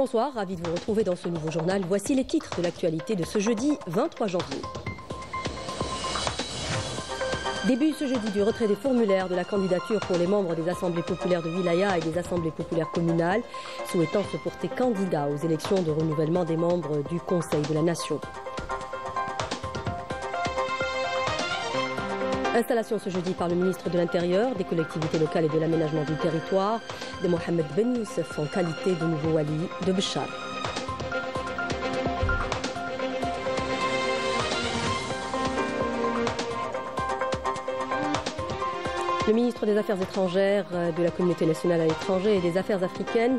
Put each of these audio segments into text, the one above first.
Bonsoir, ravi de vous retrouver dans ce nouveau journal. Voici les titres de l'actualité de ce jeudi 23 janvier. Début ce jeudi du retrait des formulaires de la candidature pour les membres des assemblées populaires de Wilaya et des assemblées populaires communales souhaitant se porter candidat aux élections de renouvellement des membres du Conseil de la Nation. Installation ce jeudi par le ministre de l'Intérieur, des collectivités locales et de l'aménagement du territoire de Mohamed Ben Youssef en qualité de nouveau wali de Béchar. Le ministre des Affaires étrangères, de la communauté nationale à l'étranger et des Affaires africaines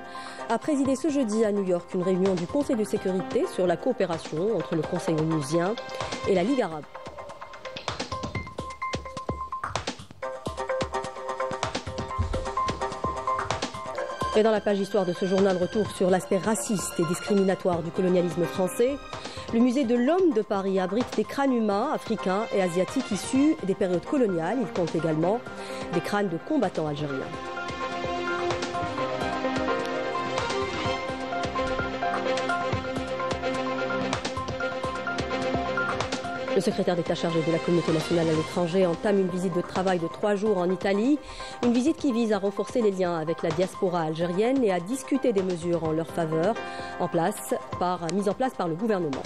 a présidé ce jeudi à New York une réunion du Conseil de sécurité sur la coopération entre le Conseil onusien et la Ligue arabe. Et dans la page histoire de ce journal, retour sur l'aspect raciste et discriminatoire du colonialisme français. Le musée de l'Homme de Paris abrite des crânes humains, africains et asiatiques issus des périodes coloniales. Il compte également des crânes de combattants algériens. Le secrétaire d'État chargé de la communauté nationale à l'étranger entame une visite de travail de 3 jours en Italie. Une visite qui vise à renforcer les liens avec la diaspora algérienne et à discuter des mesures en leur faveur mises en place par le gouvernement.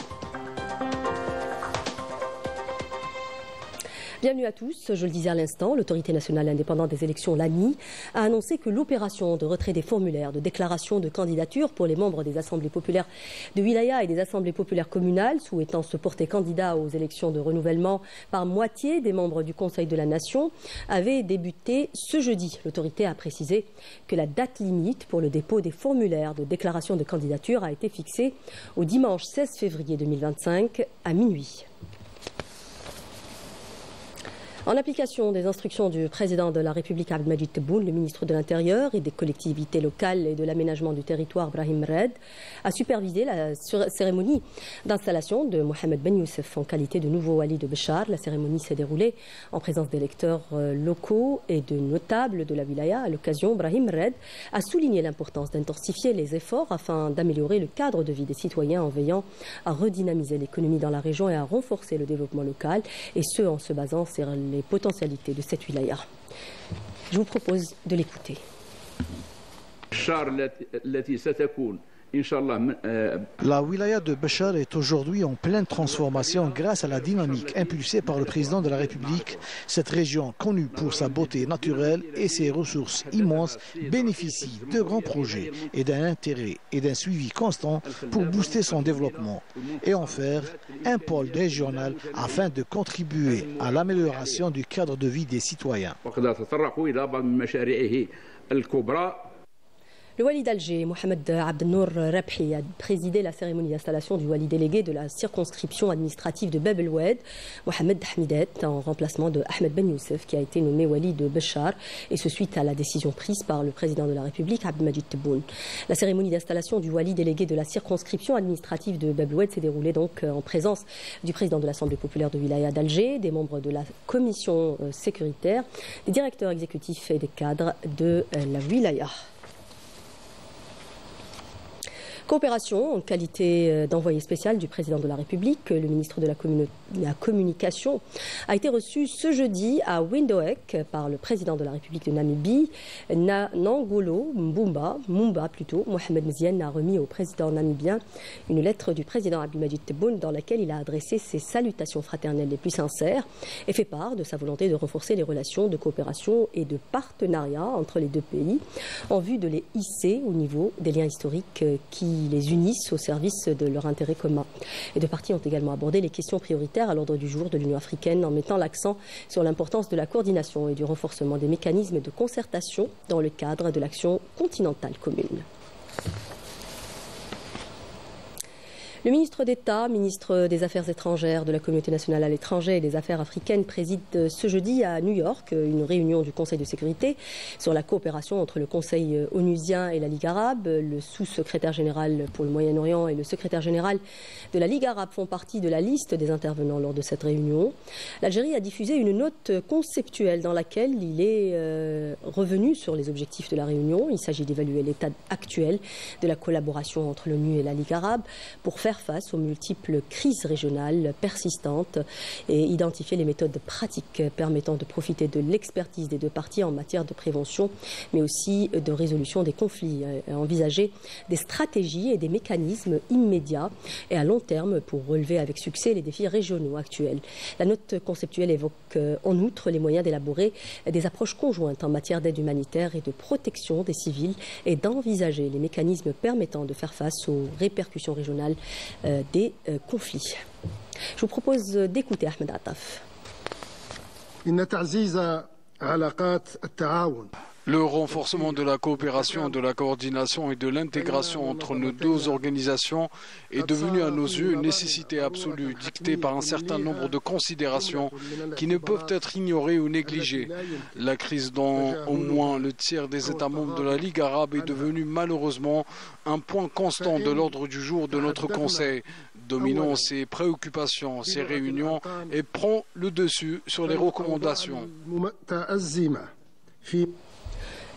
Bienvenue à tous. Je le disais à l'instant, l'autorité nationale indépendante des élections, l'ANI, a annoncé que l'opération de retrait des formulaires de déclaration de candidature pour les membres des assemblées populaires de Wilaya et des assemblées populaires communales souhaitant se porter candidat aux élections de renouvellement par moitié des membres du Conseil de la Nation avait débuté ce jeudi. L'autorité a précisé que la date limite pour le dépôt des formulaires de déclaration de candidature a été fixée au dimanche 16 février 2025 à minuit. En application des instructions du président de la République Abdelmadjid Tebboune, le ministre de l'Intérieur et des collectivités locales et de l'aménagement du territoire Brahim Red a supervisé la cérémonie d'installation de Mohamed Ben Youssef en qualité de nouveau wali de Béchar. La cérémonie s'est déroulée en présence d'électeurs locaux et de notables de la wilaya. À l'occasion, Brahim Red a souligné l'importance d'intensifier les efforts afin d'améliorer le cadre de vie des citoyens en veillant à redynamiser l'économie dans la région et à renforcer le développement local, et ce en se basant sur les potentialités de cette wilaya. Je vous propose de l'écouter. La wilaya de Béchar est aujourd'hui en pleine transformation grâce à la dynamique impulsée par le président de la République. Cette région, connue pour sa beauté naturelle et ses ressources immenses, bénéficie de grands projets et d'un intérêt et d'un suivi constant pour booster son développement et en faire un pôle régional afin de contribuer à l'amélioration du cadre de vie des citoyens. Le wali d'Alger, Mohamed Abdelnour Rabhi, a présidé la cérémonie d'installation du wali délégué de la circonscription administrative de Bab el-Oued, Mohamed Hamidet, en remplacement de Ahmed Ben Youssef, qui a été nommé wali de Béchar, et ce suite à la décision prise par le président de la République, Abdelmadjid Tebboune. La cérémonie d'installation du wali délégué de la circonscription administrative de Bab el-Oued s'est déroulée donc en présence du président de l'Assemblée populaire de Wilaya d'Alger, des membres de la commission sécuritaire, des directeurs exécutifs et des cadres de la Wilaya. Coopération en qualité d'envoyé spécial du président de la République, le ministre de la Communication a été reçu ce jeudi à Windhoek par le président de la République de Namibie, Nangolo Mumba. Mohamed Mzienne a remis au président namibien une lettre du président Abdelmadjid Tebboune dans laquelle il a adressé ses salutations fraternelles les plus sincères et fait part de sa volonté de renforcer les relations de coopération et de partenariat entre les deux pays en vue de les hisser au niveau des liens historiques qui les unissent au service de leur intérêt commun. Les deux parties ont également abordé les questions prioritaires à l'ordre du jour de l'Union africaine en mettant l'accent sur l'importance de la coordination et du renforcement des mécanismes de concertation dans le cadre de l'action continentale commune. Le ministre d'État, ministre des Affaires étrangères de la communauté nationale à l'étranger et des Affaires africaines préside ce jeudi à New York une réunion du Conseil de sécurité sur la coopération entre le Conseil onusien et la Ligue arabe. Le sous-secrétaire général pour le Moyen-Orient et le secrétaire général de la Ligue arabe font partie de la liste des intervenants lors de cette réunion. L'Algérie a diffusé une note conceptuelle dans laquelle il est revenu sur les objectifs de la réunion. Il s'agit d'évaluer l'état actuel de la collaboration entre l'ONU et la Ligue arabe pour faire face aux multiples crises régionales persistantes et identifier les méthodes pratiques permettant de profiter de l'expertise des deux parties en matière de prévention, mais aussi de résolution des conflits. Envisager des stratégies et des mécanismes immédiats et à long terme pour relever avec succès les défis régionaux actuels. La note conceptuelle évoque en outre les moyens d'élaborer des approches conjointes en matière d'aide humanitaire et de protection des civils et d'envisager les mécanismes permettant de faire face aux répercussions régionales des conflits. Je vous propose d'écouter Ahmed Attaf. Le renforcement de la coopération, de la coordination et de l'intégration entre nos deux organisations est devenu à nos yeux une nécessité absolue, dictée par un certain nombre de considérations qui ne peuvent être ignorées ou négligées. La crise dans au moins le tiers des États membres de la Ligue arabe est devenue malheureusement un point constant de l'ordre du jour de notre Conseil, dominant ses préoccupations, ses réunions et prend le dessus sur les recommandations.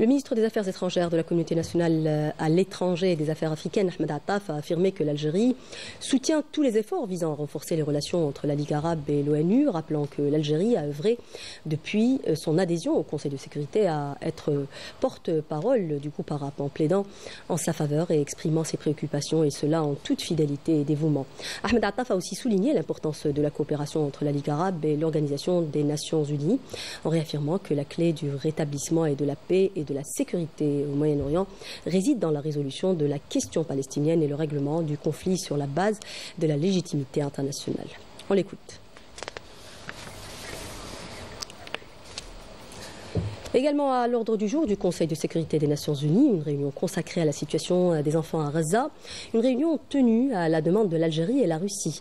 Le ministre des Affaires étrangères de la communauté nationale à l'étranger et des Affaires africaines, Ahmed Attaf, a affirmé que l'Algérie soutient tous les efforts visant à renforcer les relations entre la Ligue arabe et l'ONU, rappelant que l'Algérie a œuvré depuis son adhésion au Conseil de sécurité à être porte-parole du groupe arabe en plaidant en sa faveur et exprimant ses préoccupations, et cela en toute fidélité et dévouement. Ahmed Attaf a aussi souligné l'importance de la coopération entre la Ligue arabe et l'Organisation des Nations unies, en réaffirmant que la clé du rétablissement et de la paix et de la sécurité au Moyen-Orient réside dans la résolution de la question palestinienne et le règlement du conflit sur la base de la légitimité internationale. On l'écoute. Également à l'ordre du jour du Conseil de sécurité des Nations Unies, une réunion consacrée à la situation des enfants à Gaza, une réunion tenue à la demande de l'Algérie et la Russie.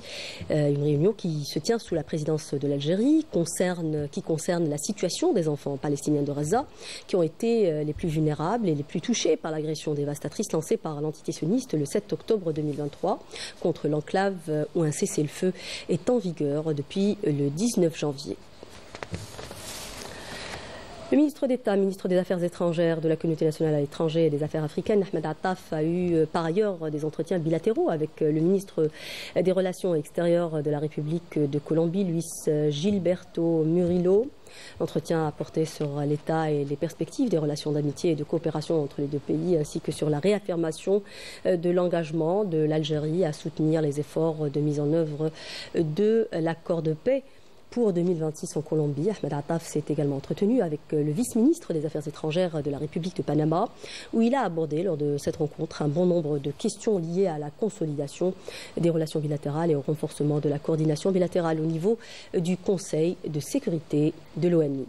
Une réunion qui se tient sous la présidence de l'Algérie, qui concerne la situation des enfants palestiniens de Gaza, qui ont été les plus vulnérables et les plus touchés par l'agression dévastatrice lancée par l'entité sioniste le 7 octobre 2023 contre l'enclave où un cessez-le-feu est en vigueur depuis le 19 janvier. Le ministre d'État, ministre des Affaires étrangères de la communauté nationale à l'étranger et des Affaires africaines, Ahmed Attaf, a eu par ailleurs des entretiens bilatéraux avec le ministre des Relations extérieures de la République de Colombie, Luis Gilberto Murillo. L'entretien a porté sur l'état et les perspectives des relations d'amitié et de coopération entre les deux pays, ainsi que sur la réaffirmation de l'engagement de l'Algérie à soutenir les efforts de mise en œuvre de l'accord de paix pour 2026 en Colombie. Ahmed Attaf s'est également entretenu avec le vice-ministre des Affaires étrangères de la République de Panama, où il a abordé lors de cette rencontre un bon nombre de questions liées à la consolidation des relations bilatérales et au renforcement de la coordination bilatérale au niveau du Conseil de sécurité de l'ONU.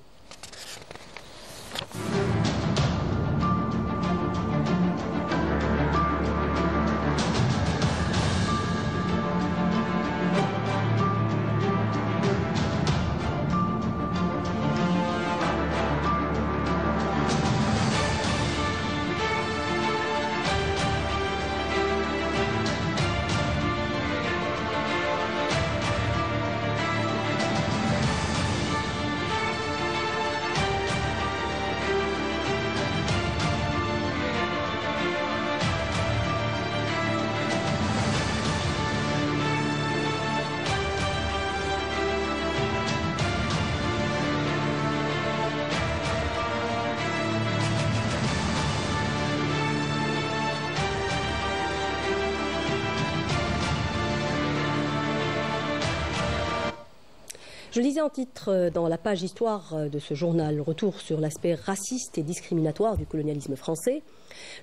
Je lisais en titre dans la page histoire de ce journal, retour sur l'aspect raciste et discriminatoire du colonialisme français.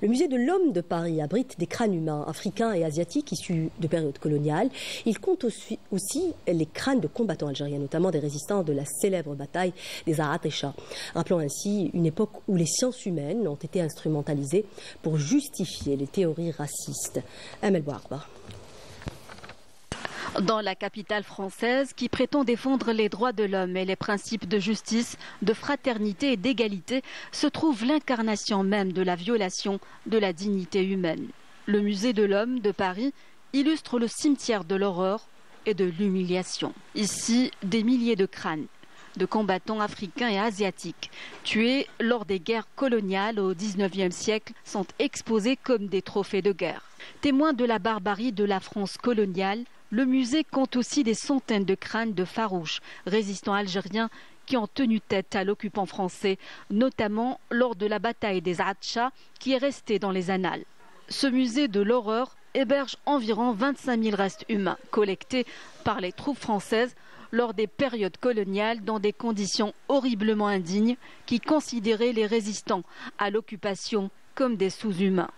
Le musée de l'Homme de Paris abrite des crânes humains africains et asiatiques issus de périodes coloniales. Il compte aussi les crânes de combattants algériens, notamment des résistants de la célèbre bataille des Aratécha, rappelant ainsi une époque où les sciences humaines ont été instrumentalisées pour justifier les théories racistes. Amel Bouarba. Dans la capitale française, qui prétend défendre les droits de l'homme et les principes de justice, de fraternité et d'égalité, se trouve l'incarnation même de la violation de la dignité humaine. Le musée de l'homme de Paris illustre le cimetière de l'horreur et de l'humiliation. Ici, des milliers de crânes de combattants africains et asiatiques tués lors des guerres coloniales au XIXe siècle sont exposés comme des trophées de guerre. Témoin de la barbarie de la France coloniale, le musée compte aussi des centaines de crânes de farouches résistants algériens qui ont tenu tête à l'occupant français, notamment lors de la bataille des Atcha qui est restée dans les annales. Ce musée de l'horreur héberge environ 25 000 restes humains collectés par les troupes françaises lors des périodes coloniales dans des conditions horriblement indignes qui considéraient les résistants à l'occupation comme des sous-humains.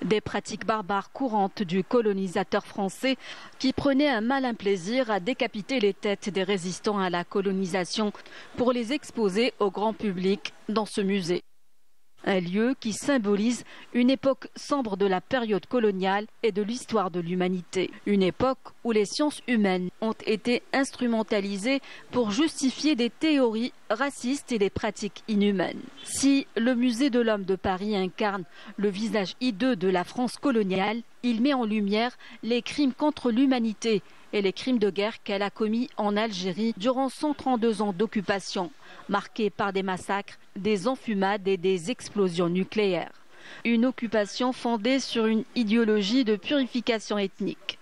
Des pratiques barbares courantes du colonisateur français qui prenait un malin plaisir à décapiter les têtes des résistants à la colonisation pour les exposer au grand public dans ce musée. Un lieu qui symbolise une époque sombre de la période coloniale et de l'histoire de l'humanité. Une époque où les sciences humaines ont été instrumentalisées pour justifier des théories racistes et des pratiques inhumaines. Si le musée de l'homme de Paris incarne le visage hideux de la France coloniale, il met en lumière les crimes contre l'humanité et les crimes de guerre qu'elle a commis en Algérie durant 132 ans d'occupation, marqués par des massacres, des enfumades et des explosions nucléaires. Une occupation fondée sur une idéologie de purification ethnique.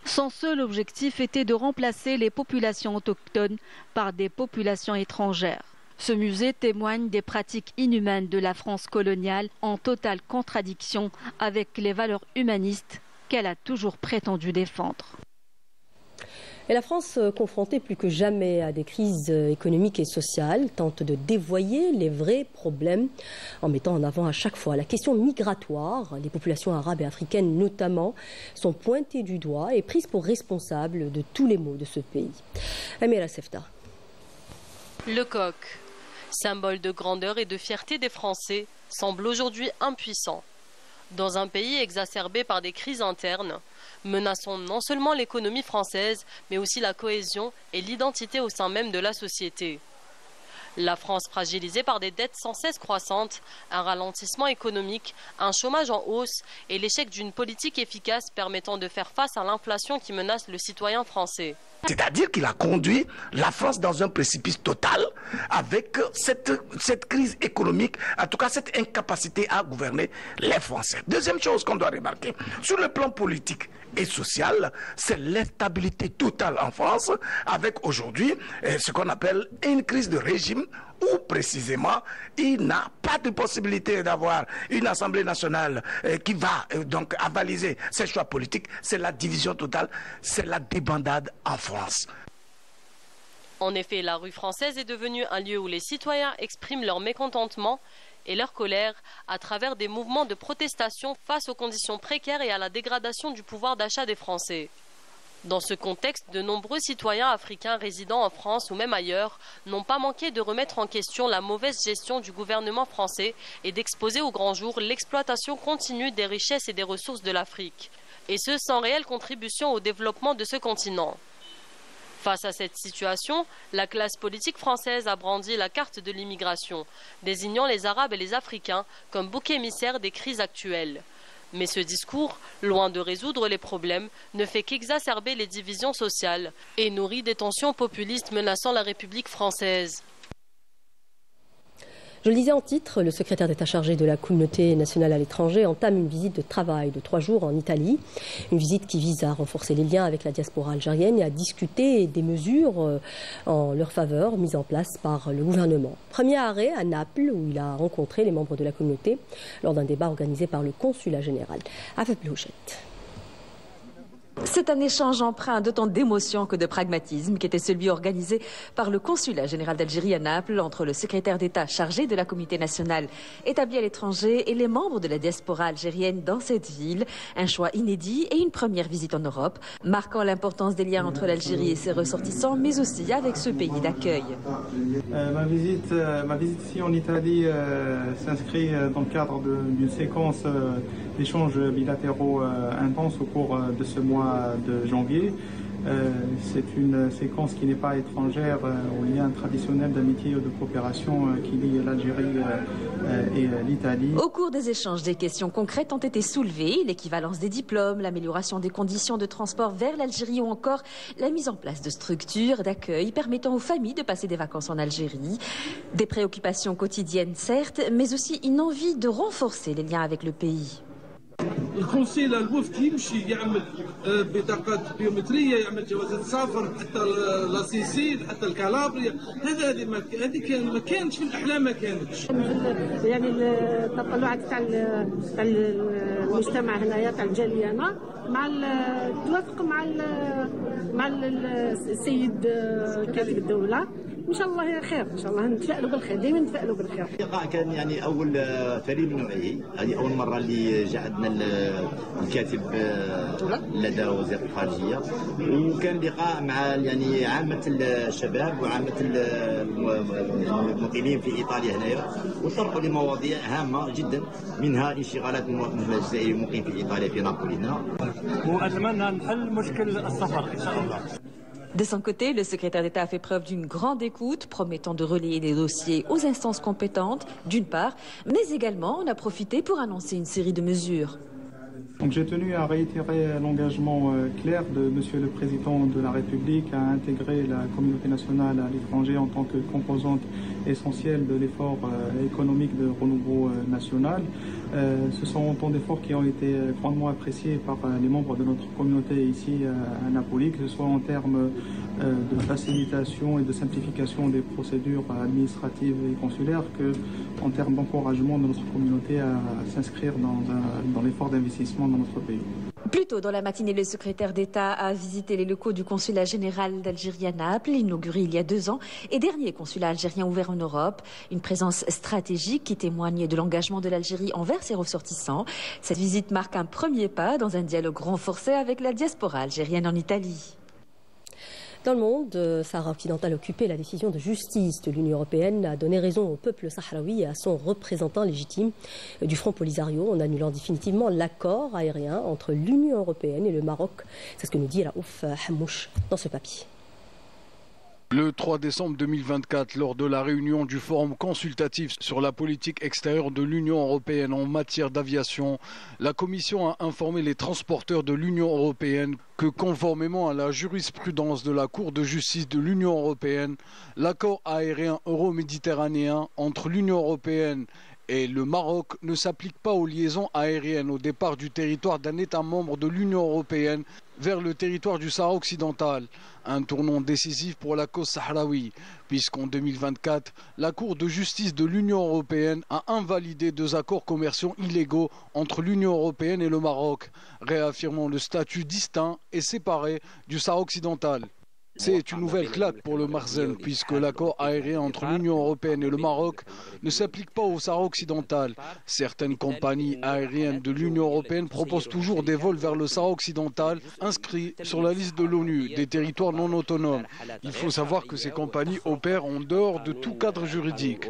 Son seul objectif était de remplacer les populations autochtones par des populations étrangères. Ce musée témoigne des pratiques inhumaines de la France coloniale en totale contradiction avec les valeurs humanistes qu'elle a toujours prétendu défendre. Et la France, confrontée plus que jamais à des crises économiques et sociales, tente de dévoyer les vrais problèmes en mettant en avant à chaque fois la question migratoire. Les populations arabes et africaines notamment sont pointées du doigt et prises pour responsables de tous les maux de ce pays. Amira Sefta. Le coq, symbole de grandeur et de fierté des Français, semble aujourd'hui impuissant. Dans un pays exacerbé par des crises internes, menaçant non seulement l'économie française, mais aussi la cohésion et l'identité au sein même de la société. La France fragilisée par des dettes sans cesse croissantes, un ralentissement économique, un chômage en hausse et l'échec d'une politique efficace permettant de faire face à l'inflation qui menace le citoyen français. C'est-à-dire qu'il a conduit la France dans un précipice total avec cette crise économique, en tout cas cette incapacité à gouverner les Français. Deuxième chose qu'on doit remarquer, sur le plan politique et social, c'est l'instabilité totale en France avec aujourd'hui ce qu'on appelle une crise de régime où précisément il n'a pas de possibilité d'avoir une Assemblée nationale qui va donc avaliser ses choix politiques. C'est la division totale, c'est la débandade en France. En effet, la rue française est devenue un lieu où les citoyens expriment leur mécontentement et leur colère à travers des mouvements de protestation face aux conditions précaires et à la dégradation du pouvoir d'achat des Français. Dans ce contexte, de nombreux citoyens africains résidant en France ou même ailleurs n'ont pas manqué de remettre en question la mauvaise gestion du gouvernement français et d'exposer au grand jour l'exploitation continue des richesses et des ressources de l'Afrique, et ce sans réelle contribution au développement de ce continent. Face à cette situation, la classe politique française a brandi la carte de l'immigration, désignant les Arabes et les Africains comme boucs émissaires des crises actuelles. Mais ce discours, loin de résoudre les problèmes, ne fait qu'exacerber les divisions sociales et nourrit des tensions populistes menaçant la République française. Je le disais en titre, le secrétaire d'État chargé de la communauté nationale à l'étranger entame une visite de travail de 3 jours en Italie. Une visite qui vise à renforcer les liens avec la diaspora algérienne et à discuter des mesures en leur faveur mises en place par le gouvernement. Premier arrêt à Naples où il a rencontré les membres de la communauté lors d'un débat organisé par le consulat général. Avec Blouchette. C'est un échange empreint d'autant d'émotion que de pragmatisme qui était celui organisé par le consulat général d'Algérie à Naples entre le secrétaire d'État chargé de la communauté nationale établie à l'étranger et les membres de la diaspora algérienne dans cette ville. Un choix inédit et une première visite en Europe, marquant l'importance des liens entre l'Algérie et ses ressortissants, mais aussi avec ce pays d'accueil. Ma visite ici en Italie s'inscrit dans le cadre d'une séquence d'échanges bilatéraux intenses au cours de ce mois de janvier. C'est une séquence qui n'est pas étrangère aux liens traditionnels d'amitié et de coopération qui lient l'Algérie et l'Italie. Au cours des échanges, des questions concrètes ont été soulevées, l'équivalence des diplômes, l'amélioration des conditions de transport vers l'Algérie ou encore la mise en place de structures d'accueil permettant aux familles de passer des vacances en Algérie. Des préoccupations quotidiennes certes, mais aussi une envie de renforcer les liens avec le pays. القنصله الوفد يمشي يعمل بطاقات بيومتريه يعمل جوازات سفر حتى لاسيسيل حتى الكالابريا هذه ما كانش في الاحلام ما كانتش يعني التطلعات تاع المجتمع هنايا تاع الجاليه هنا مع توافق مع السيد كاتب الدوله ان شاء الله خير ان شاء الله نتفائلوا بالخير دائما نتفائلوا بالخير. اللقاء كان يعني اول فريد من نوعه هذه اول مره اللي جاء عندنا الكاتب لدى وزير الخارجيه وكان لقاء مع يعني عامه الشباب وعامه المقيمين في ايطاليا هنايا وطرحوا لمواضيع هامه جدا منها انشغالات الجزائري المقيم في ايطاليا في نابولي هنا واتمنى نحل مشكل السفر ان شاء الله. De son côté, le secrétaire d'État a fait preuve d'une grande écoute, promettant de relayer les dossiers aux instances compétentes, d'une part, mais également on a profité pour annoncer une série de mesures. Donc j'ai tenu à réitérer l'engagement clair de Monsieur le Président de la République à intégrer la communauté nationale à l'étranger en tant que composante essentielle de l'effort économique de renouveau national. Ce sont autant d'efforts qui ont été grandement appréciés par les membres de notre communauté ici à Napoli, que ce soit en termes de facilitation et de simplification des procédures administratives et consulaires, que en termes d'encouragement de notre communauté à s'inscrire dans l'effort d'investissement dans notre pays. Plus tôt dans la matinée, le secrétaire d'État a visité les locaux du consulat général d'Algérie à Naples, inauguré il y a 2 ans, et dernier consulat algérien ouvert en Europe. Une présence stratégique qui témoigne de l'engagement de l'Algérie envers ses ressortissants. Cette visite marque un premier pas dans un dialogue renforcé avec la diaspora algérienne en Italie. Dans le monde, Sahara occidental occupé, la décision de justice de l'Union européenne a donné raison au peuple sahraoui et à son représentant légitime du Front Polisario en annulant définitivement l'accord aérien entre l'Union européenne et le Maroc. C'est ce que nous dit Raouf Hamouche dans ce papier. Le 3 décembre 2024, lors de la réunion du Forum consultatif sur la politique extérieure de l'Union européenne en matière d'aviation, la Commission a informé les transporteurs de l'Union européenne que conformément à la jurisprudence de la Cour de justice de l'Union européenne, l'accord aérien euro-méditerranéen entre l'Union européenne et le Maroc ne s'applique pas aux liaisons aériennes au départ du territoire d'un État membre de l'Union européenne vers le territoire du Sahara occidental. Un tournant décisif pour la cause sahraoui, puisqu'en 2024, la Cour de justice de l'Union européenne a invalidé 2 accords commerciaux illégaux entre l'Union européenne et le Maroc, réaffirmant le statut distinct et séparé du Sahara occidental. C'est une nouvelle claque pour le Makhzen, puisque l'accord aérien entre l'Union européenne et le Maroc ne s'applique pas au Sahara occidental. Certaines compagnies aériennes de l'Union européenne proposent toujours des vols vers le Sahara occidental inscrits sur la liste de l'ONU, des territoires non autonomes. Il faut savoir que ces compagnies opèrent en dehors de tout cadre juridique.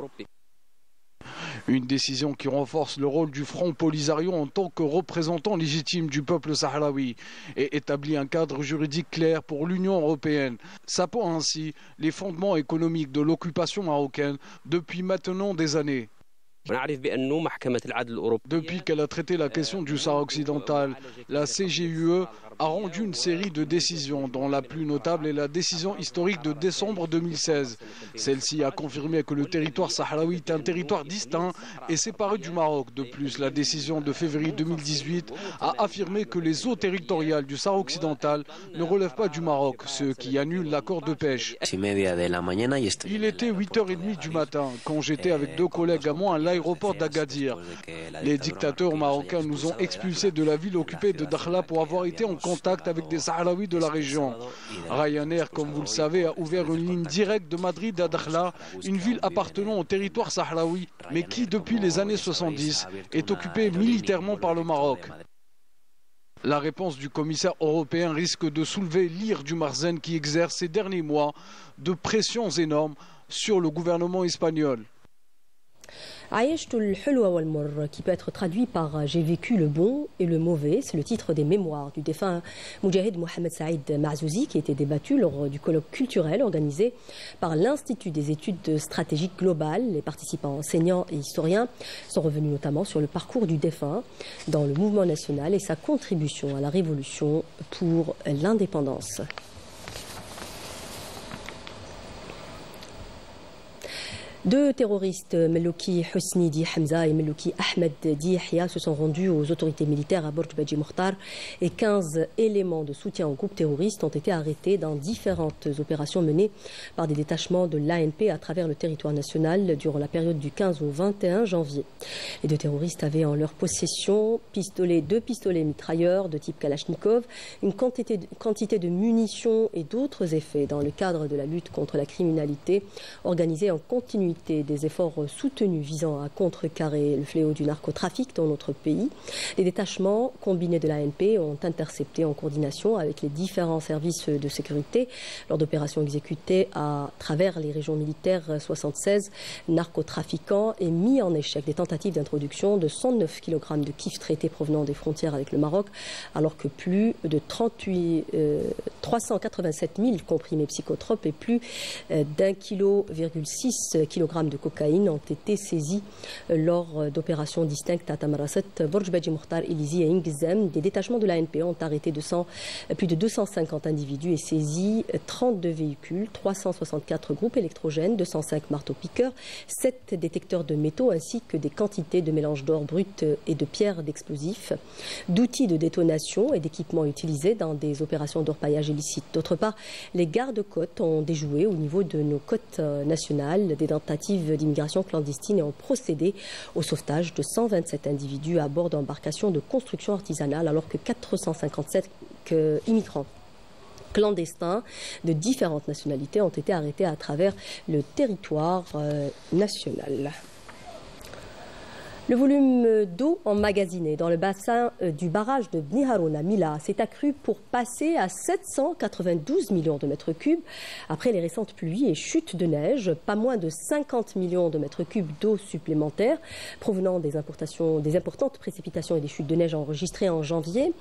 Une décision qui renforce le rôle du Front Polisario en tant que représentant légitime du peuple sahraoui et établit un cadre juridique clair pour l'Union européenne, sapant ainsi les fondements économiques de l'occupation marocaine depuis maintenant des années. Depuis qu'elle a traité la question du Sahara occidental, la CJUE a rendu une série de décisions, dont la plus notable est la décision historique de décembre 2016. Celle-ci a confirmé que le territoire sahraoui est un territoire distinct et séparé du Maroc. De plus, la décision de février 2018 a affirmé que les eaux territoriales du Sahara occidental ne relèvent pas du Maroc, ce qui annule l'accord de pêche. Il était 8h30 du matin quand j'étais avec 2 collègues à moi à l'aéroport d'Agadir. Les dictateurs marocains nous ont expulsés de la ville occupée de Dakhla pour avoir été en contact avec des Sahraouis de la région. Ryanair, comme vous le savez, a ouvert une ligne directe de Madrid à Dakhla, une ville appartenant au territoire sahraoui, mais qui, depuis les années 70, est occupée militairement par le Maroc. La réponse du commissaire européen risque de soulever l'ire du Makhzen qui exerce ces derniers mois de pressions énormes sur le gouvernement espagnol. Aïechtul Hulwa wal Mur, qui peut être traduit par J'ai vécu le bon et le mauvais, c'est le titre des mémoires du défunt Moudjahid Mohamed Saïd Marzouzi, qui était débattu lors du colloque culturel organisé par l'Institut des études stratégiques globales. Les participants enseignants et historiens sont revenus notamment sur le parcours du défunt dans le mouvement national et sa contribution à la révolution pour l'indépendance. Deux terroristes, Melouki Hosni Di Hamza et Melouki Ahmed Di Yahya, se sont rendus aux autorités militaires à Borj Badji Mokhtar et 15 éléments de soutien au groupe terroriste ont été arrêtés dans différentes opérations menées par des détachements de l'ANP à travers le territoire national durant la période du 15 au 21 janvier. Les deux terroristes avaient en leur possession deux pistolets mitrailleurs de type Kalachnikov, une quantité de munitions et d'autres effets dans le cadre de la lutte contre la criminalité organisée en continuité des efforts soutenus visant à contrecarrer le fléau du narcotrafic dans notre pays. Les détachements combinés de l'ANP ont intercepté en coordination avec les différents services de sécurité lors d'opérations exécutées à travers les régions militaires 76 narcotrafiquants et mis en échec des tentatives d'introduction de 109 kg de kif traités provenant des frontières avec le Maroc, alors que plus de 387 000 comprimés psychotropes et plus d'1,6 kg de cocaïne ont été saisis lors d'opérations distinctes à Tamarasset, Borj Badji Mokhtar, Elizi et Ingzem. Des détachements de l'ANP ont arrêté plus de 250 individus et saisi 32 véhicules, 364 groupes électrogènes, 205 marteaux-piqueurs, 7 détecteurs de métaux ainsi que des quantités de mélange d'or brut et de pierres d'explosifs, d'outils de détonation et d'équipements utilisés dans des opérations d'orpaillage illicite. D'autre part, les gardes-côtes ont déjoué au niveau de nos côtes nationales des tentatives d'immigration clandestine et ont procédé au sauvetage de 127 individus à bord d'embarcations de construction artisanale, alors que 457 immigrants clandestins de différentes nationalités ont été arrêtés à travers le territoire national. Le volume d'eau emmagasiné dans le bassin du barrage de Bni Haroun à Mila s'est accru pour passer à 792 millions de mètres cubes après les récentes pluies et chutes de neige. Pas moins de 50 millions de mètres cubes d'eau supplémentaire provenant des importantes précipitations et des chutes de neige enregistrées en janvier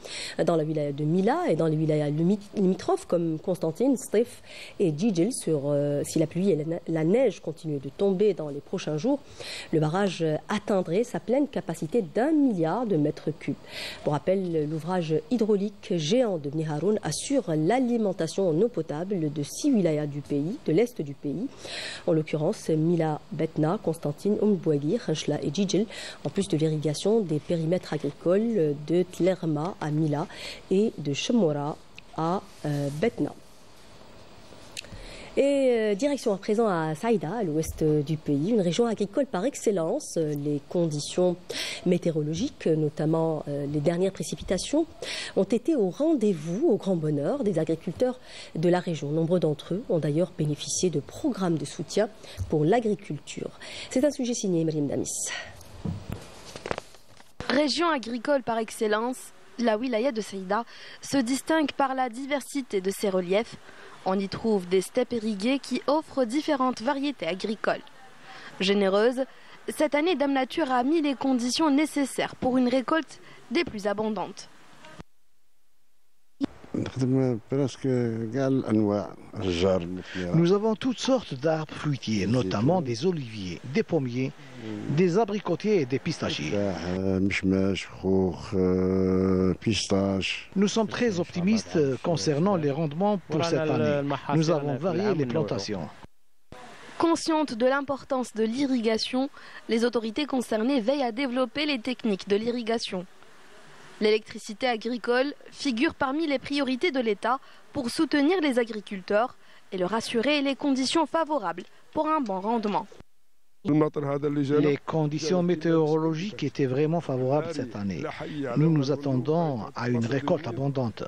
dans la wilaya de Mila et dans les wilayas limitrophes comme Constantine, Stif et Djidjil. Si la pluie et la neige continuent de tomber dans les prochains jours, le barrage atteindrait sa pleine capacité d'1 milliard de mètres cubes. Pour rappel, l'ouvrage hydraulique géant de Bni Haroun assure l'alimentation en eau potable de 6 wilayas du pays, de l'est du pays, en l'occurrence Mila, Betna, Constantine, Bouagui, Khenchla et Djidjil, en plus de l'irrigation des périmètres agricoles de Tlerma à Mila et de Chemora à Betna. Et direction à présent à Saïda, à l'ouest du pays, une région agricole par excellence. Les conditions météorologiques, notamment les dernières précipitations, ont été au rendez-vous, au grand bonheur des agriculteurs de la région. Nombreux d'entre eux ont d'ailleurs bénéficié de programmes de soutien pour l'agriculture. C'est un sujet signé Myriam Damis. Région agricole par excellence, la wilaya de Saïda se distingue par la diversité de ses reliefs. On y trouve des steppes irriguées qui offrent différentes variétés agricoles. Généreuse, cette année Dame Nature a mis les conditions nécessaires pour une récolte des plus abondantes. Nous avons toutes sortes d'arbres fruitiers, notamment des oliviers, des pommiers, des abricotiers et des pistachiers. Nous sommes très optimistes concernant les rendements pour cette année. Nous avons varié les plantations. Conscientes de l'importance de l'irrigation, les autorités concernées veillent à développer les techniques de l'irrigation. L'électricité agricole figure parmi les priorités de l'État pour soutenir les agriculteurs et leur assurer les conditions favorables pour un bon rendement. Les conditions météorologiques étaient vraiment favorables cette année. Nous nous attendons à une récolte abondante.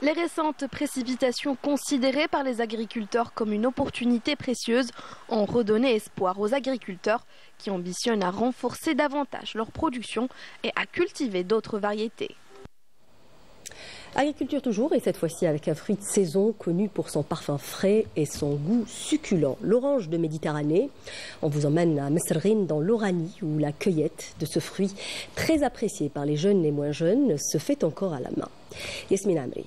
Les récentes précipitations considérées par les agriculteurs comme une opportunité précieuse ont redonné espoir aux agriculteurs qui ambitionnent à renforcer davantage leur production et à cultiver d'autres variétés. Agriculture toujours, et cette fois-ci avec un fruit de saison connu pour son parfum frais et son goût succulent, l'orange de Méditerranée. On vous emmène à Messerine dans l'Oranie où la cueillette de ce fruit, très apprécié par les jeunes et moins jeunes, se fait encore à la main. Yasmine Amri.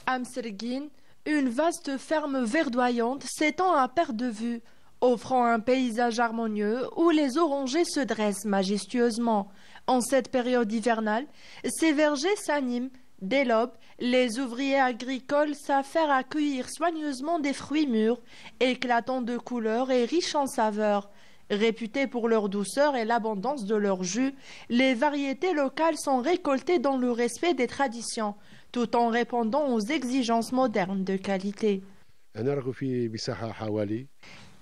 À Messerine, une vaste ferme verdoyante s'étend à perte de vue, offrant un paysage harmonieux où les orangers se dressent majestueusement. En cette période hivernale, ces vergers s'animent. Dès l'aube, les ouvriers agricoles s'affairent à cueillir soigneusement des fruits mûrs, éclatants de couleurs et riches en saveurs. Réputés pour leur douceur et l'abondance de leur jus, les variétés locales sont récoltées dans le respect des traditions, tout en répondant aux exigences modernes de qualité.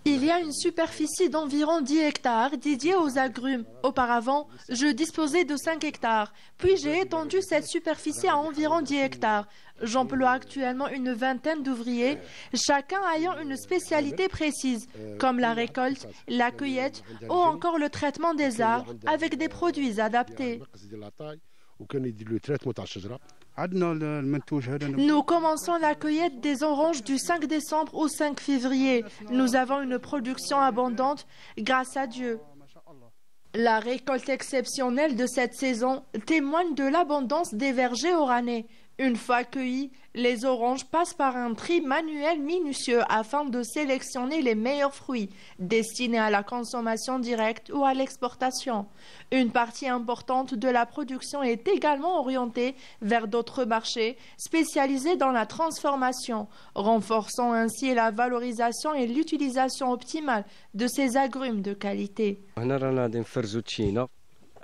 Il y a une superficie d'environ 10 hectares dédiée aux agrumes. Auparavant, je disposais de 5 hectares. Puis j'ai étendu cette superficie à environ 10 hectares. J'emploie actuellement une vingtaine d'ouvriers, chacun ayant une spécialité précise, comme la récolte, la cueillette ou encore le traitement des arbres avec des produits adaptés. Nous commençons la cueillette des oranges du 5 décembre au 5 février. Nous avons une production abondante, grâce à Dieu. La récolte exceptionnelle de cette saison témoigne de l'abondance des vergers oranais. Une fois cueillies, les oranges passent par un tri manuel minutieux afin de sélectionner les meilleurs fruits destinés à la consommation directe ou à l'exportation. Une partie importante de la production est également orientée vers d'autres marchés spécialisés dans la transformation, renforçant ainsi la valorisation et l'utilisation optimale de ces agrumes de qualité.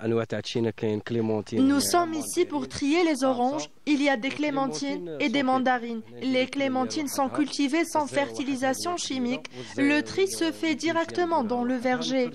Nous sommes ici pour trier les oranges. Il y a des clémentines et des mandarines. Les clémentines sont cultivées sans fertilisation chimique. Le tri se fait directement dans le verger.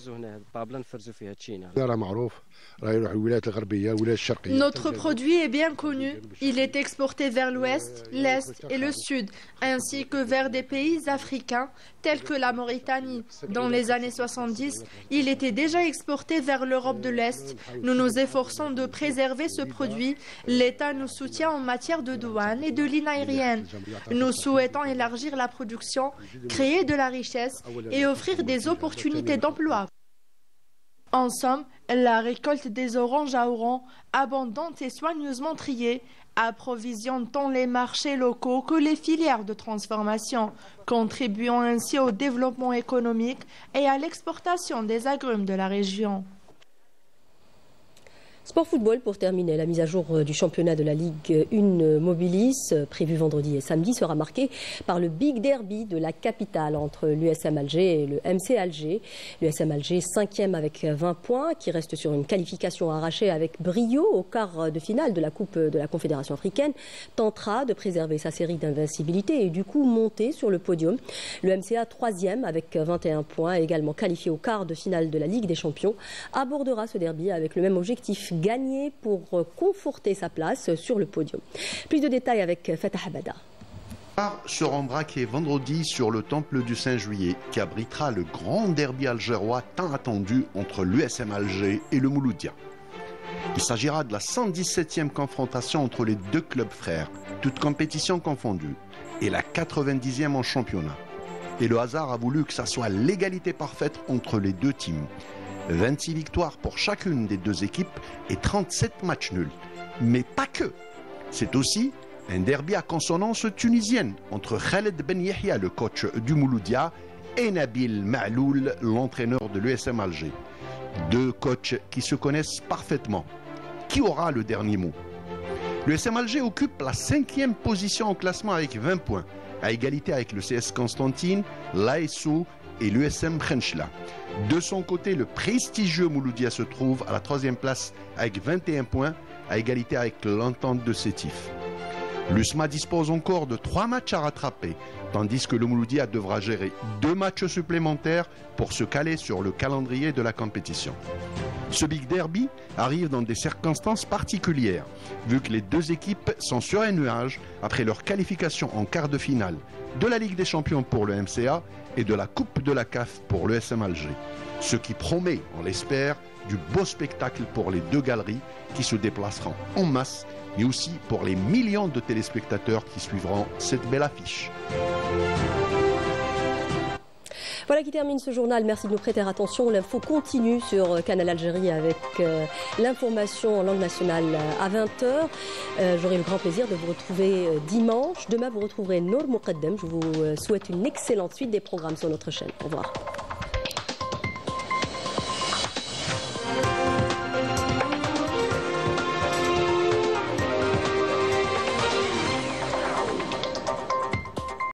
Notre produit est bien connu. Il est exporté vers l'ouest, l'est et le sud, ainsi que vers des pays africains tels que la Mauritanie. Dans les années 70, il était déjà exporté vers l'Europe de l'Est. Nous nous efforçons de préserver ce produit. L'État nous soutient en matière de douane et de ligne aérienne. Nous souhaitons élargir la production, créer de la richesse et offrir des opportunités d'emploi. En somme, la récolte des oranges à Oran, abondante et soigneusement triée, approvisionne tant les marchés locaux que les filières de transformation, contribuant ainsi au développement économique et à l'exportation des agrumes de la région. Sport football pour terminer. La mise à jour du championnat de la Ligue 1 Mobilis, prévue vendredi et samedi, sera marquée par le Big Derby de la capitale entre l'USM Alger et le MC Alger. L'USM Alger, 5e avec 20 points, qui reste sur une qualification arrachée avec brio au quart de finale de la Coupe de la Confédération africaine, tentera de préserver sa série d'invincibilité et du coup monter sur le podium. Le MCA, 3e avec 21 points, également qualifié au quart de finale de la Ligue des Champions, abordera ce derby avec le même objectif, gagner pour conforter sa place sur le podium. Plus de détails avec Fatah Abada. Se rendra qui est vendredi sur le temple du 5 juillet qui abritera le grand derby algérois tant attendu entre l'USM Alger et le Mouloudia. Il s'agira de la 117e confrontation entre les deux clubs frères, toutes compétitions confondues, et la 90e en championnat. Et le hasard a voulu que ça soit l'égalité parfaite entre les deux teams. 26 victoires pour chacune des deux équipes et 37 matchs nuls. Mais pas que. C'est aussi un derby à consonance tunisienne entre Khaled Ben Yahya, le coach du Mouloudia, et Nabil Ma'loul, l'entraîneur de l'USM Alger. Deux coachs qui se connaissent parfaitement. Qui aura le dernier mot? L'USM Alger occupe la 5e position au classement avec 20 points, à égalité avec le CS Constantine, l'ASO et l'USM Khenchla. De son côté, le prestigieux Mouloudia se trouve à la 3e place avec 21 points, à égalité avec l'Entente de Sétif. L'USMA dispose encore de 3 matchs à rattraper, tandis que le Mouloudia devra gérer 2 matchs supplémentaires pour se caler sur le calendrier de la compétition. Ce Big Derby arrive dans des circonstances particulières, vu que les deux équipes sont sur un nuage après leur qualification en quart de finale de la Ligue des Champions pour le MCA et de la Coupe de la CAF pour le SM Alger. Ce qui promet, on l'espère, du beau spectacle pour les deux galeries qui se déplaceront en masse mais aussi pour les millions de téléspectateurs qui suivront cette belle affiche. Voilà qui termine ce journal. Merci de nous prêter attention. L'info continue sur Canal Algérie avec l'information en langue nationale à 20h. J'aurai le grand plaisir de vous retrouver dimanche. Demain, vous retrouverez Nour Moukaddem. Je vous souhaite une excellente suite des programmes sur notre chaîne. Au revoir.